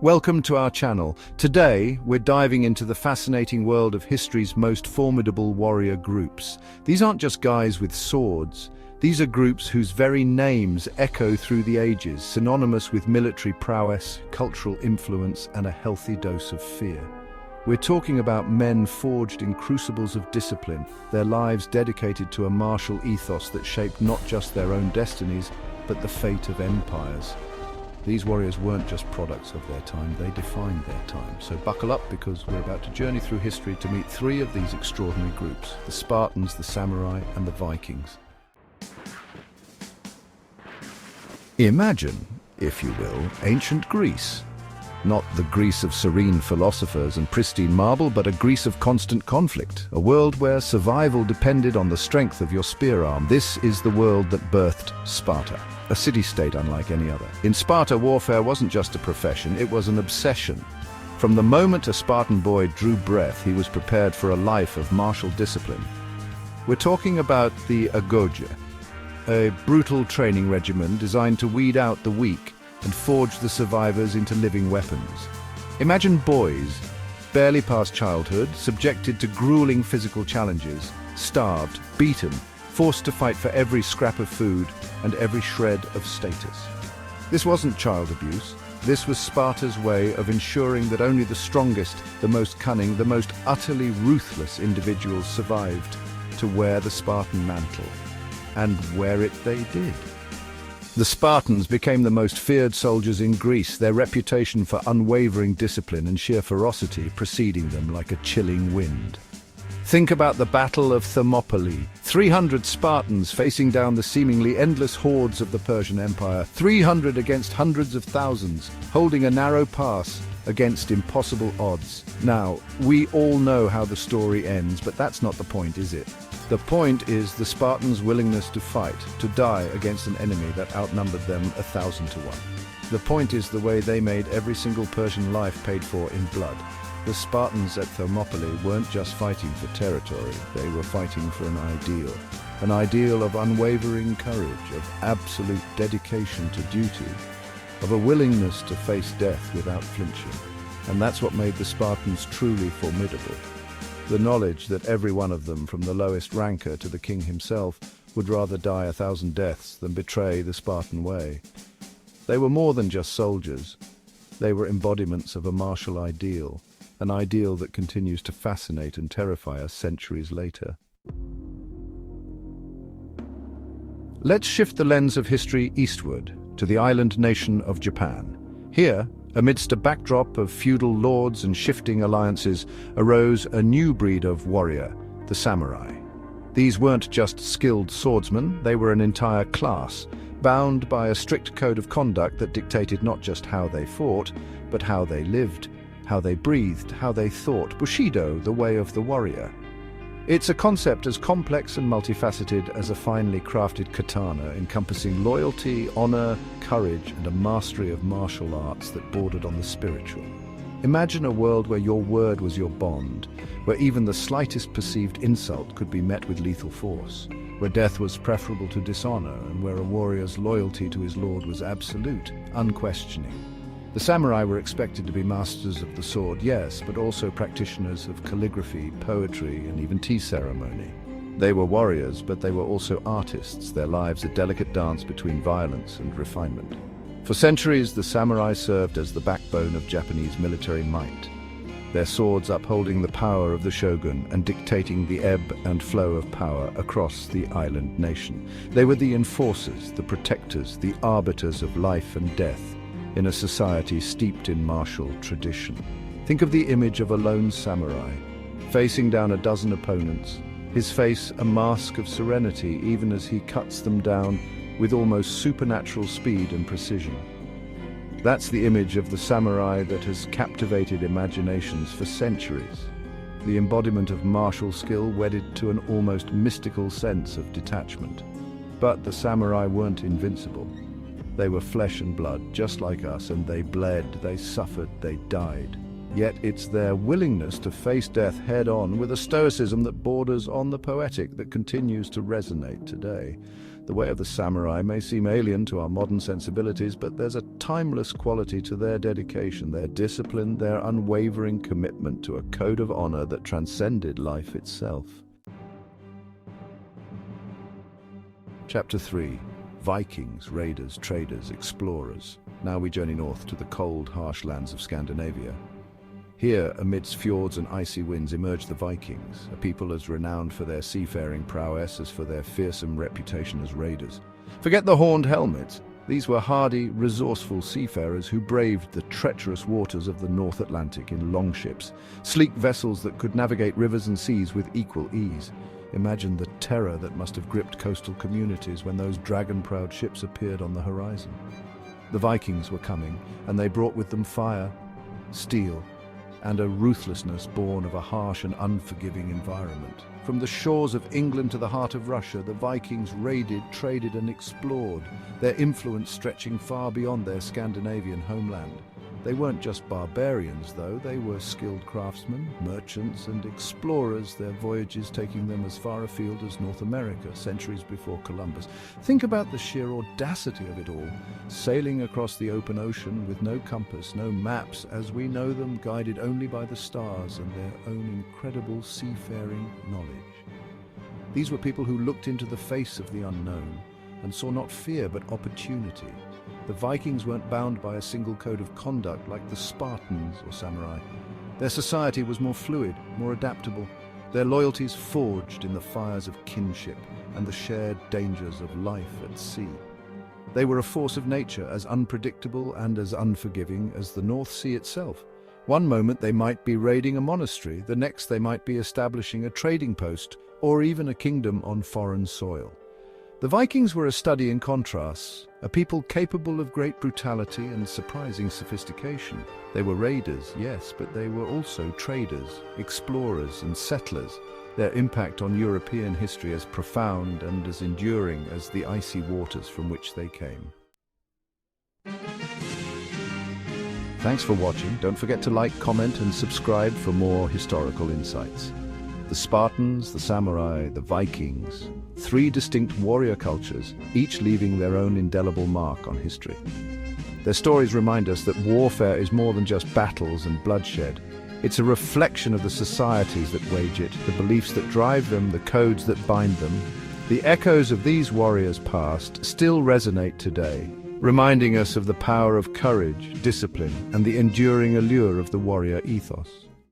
Welcome to our channel. Today, we're diving into the fascinating world of history's most formidable warrior groups. These aren't just guys with swords. These are groups whose very names echo through the ages, synonymous with military prowess, cultural influence, and a healthy dose of fear. We're talking about men forged in crucibles of discipline, their lives dedicated to a martial ethos that shaped not just their own destinies, but the fate of empires. These warriors weren't just products of their time, they defined their time. So buckle up, because we're about to journey through history to meet three of these extraordinary groups: the Spartans, the samurai, and the Vikings. Imagine, if you will, ancient Greece. Not the Greece of serene philosophers and pristine marble, but a Greece of constant conflict, a world where survival depended on the strength of your spear arm. This is the world that birthed Sparta, a city-state unlike any other. In Sparta, warfare wasn't just a profession, it was an obsession. From the moment a Spartan boy drew breath, he was prepared for a life of martial discipline. We're talking about the agoge, a brutal training regimen designed to weed out the weak and forge the survivors into living weapons. Imagine boys, barely past childhood, subjected to grueling physical challenges, starved, beaten, forced to fight for every scrap of food and every shred of status. This wasn't child abuse. This was Sparta's way of ensuring that only the strongest, the most cunning, the most utterly ruthless individuals survived to wear the Spartan mantle. And wear it they did. The Spartans became the most feared soldiers in Greece, their reputation for unwavering discipline and sheer ferocity preceding them like a chilling wind. Think about the Battle of Thermopylae. 300 Spartans facing down the seemingly endless hordes of the Persian Empire, 300 against hundreds of thousands, holding a narrow pass against impossible odds. Now, we all know how the story ends, but that's not the point, is it? The point is the Spartans' willingness to fight, to die against an enemy that outnumbered them 1,000 to 1. The point is the way they made every single Persian life paid for in blood. The Spartans at Thermopylae weren't just fighting for territory, they were fighting for an ideal of unwavering courage, of absolute dedication to duty, of a willingness to face death without flinching. And that's what made the Spartans truly formidable. The knowledge that every one of them, from the lowest ranker to the king himself, would rather die 1,000 deaths than betray the Spartan way. They were more than just soldiers. They were embodiments of a martial ideal, an ideal that continues to fascinate and terrify us centuries later. Let's shift the lens of history eastward, to the island nation of Japan. Here, amidst a backdrop of feudal lords and shifting alliances, arose a new breed of warrior, the samurai. These weren't just skilled swordsmen, they were an entire class, bound by a strict code of conduct that dictated not just how they fought, but how they lived, how they breathed, how they thought. Bushido, the way of the warrior. It's a concept as complex and multifaceted as a finely crafted katana, encompassing loyalty, honor, courage, and a mastery of martial arts that bordered on the spiritual. Imagine a world where your word was your bond, where even the slightest perceived insult could be met with lethal force, where death was preferable to dishonor, and where a warrior's loyalty to his lord was absolute, unquestioning. The samurai were expected to be masters of the sword, yes, but also practitioners of calligraphy, poetry, and even tea ceremony. They were warriors, but they were also artists, their lives a delicate dance between violence and refinement. For centuries, the samurai served as the backbone of Japanese military might, their swords upholding the power of the shogun and dictating the ebb and flow of power across the island nation. They were the enforcers, the protectors, the arbiters of life and death, in a society steeped in martial tradition. Think of the image of a lone samurai, facing down a dozen opponents, his face a mask of serenity even as he cuts them down with almost supernatural speed and precision. That's the image of the samurai that has captivated imaginations for centuries, the embodiment of martial skill wedded to an almost mystical sense of detachment. But the samurai weren't invincible. They were flesh and blood, just like us, and they bled, they suffered, they died. Yet it's their willingness to face death head-on with a stoicism that borders on the poetic that continues to resonate today. The way of the samurai may seem alien to our modern sensibilities, but there's a timeless quality to their dedication, their discipline, their unwavering commitment to a code of honor that transcended life itself. Chapter 3. Vikings, raiders, traders, explorers. Now we journey north to the cold, harsh lands of Scandinavia. Here, amidst fjords and icy winds, emerge the Vikings, a people as renowned for their seafaring prowess as for their fearsome reputation as raiders. Forget the horned helmets. These were hardy, resourceful seafarers who braved the treacherous waters of the North Atlantic in longships, sleek vessels that could navigate rivers and seas with equal ease. Imagine the terror that must have gripped coastal communities when those dragon-proud ships appeared on the horizon. The Vikings were coming, and they brought with them fire, steel, and a ruthlessness born of a harsh and unforgiving environment. From the shores of England to the heart of Russia, the Vikings raided, traded, and explored, their influence stretching far beyond their Scandinavian homeland. They weren't just barbarians, though. They were skilled craftsmen, merchants, and explorers, their voyages taking them as far afield as North America, centuries before Columbus. Think about the sheer audacity of it all, sailing across the open ocean with no compass, no maps, as we know them, guided only by the stars and their own incredible seafaring knowledge. These were people who looked into the face of the unknown and saw not fear but opportunity. The Vikings weren't bound by a single code of conduct like the Spartans or samurai. Their society was more fluid, more adaptable, their loyalties forged in the fires of kinship and the shared dangers of life at sea. They were a force of nature as unpredictable and as unforgiving as the North Sea itself. One moment they might be raiding a monastery, the next they might be establishing a trading post or even a kingdom on foreign soil. The Vikings were a study in contrasts, a people capable of great brutality and surprising sophistication. They were raiders, yes, but they were also traders, explorers, and settlers, their impact on European history as profound and as enduring as the icy waters from which they came. Thanks for watching. Don't forget to like, comment, and subscribe for more historical insights. The Spartans, the samurai, the Vikings, three distinct warrior cultures, each leaving their own indelible mark on history. Their stories remind us that warfare is more than just battles and bloodshed. It's a reflection of the societies that wage it, the beliefs that drive them, the codes that bind them. The echoes of these warriors' past still resonate today, reminding us of the power of courage, discipline, and the enduring allure of the warrior ethos.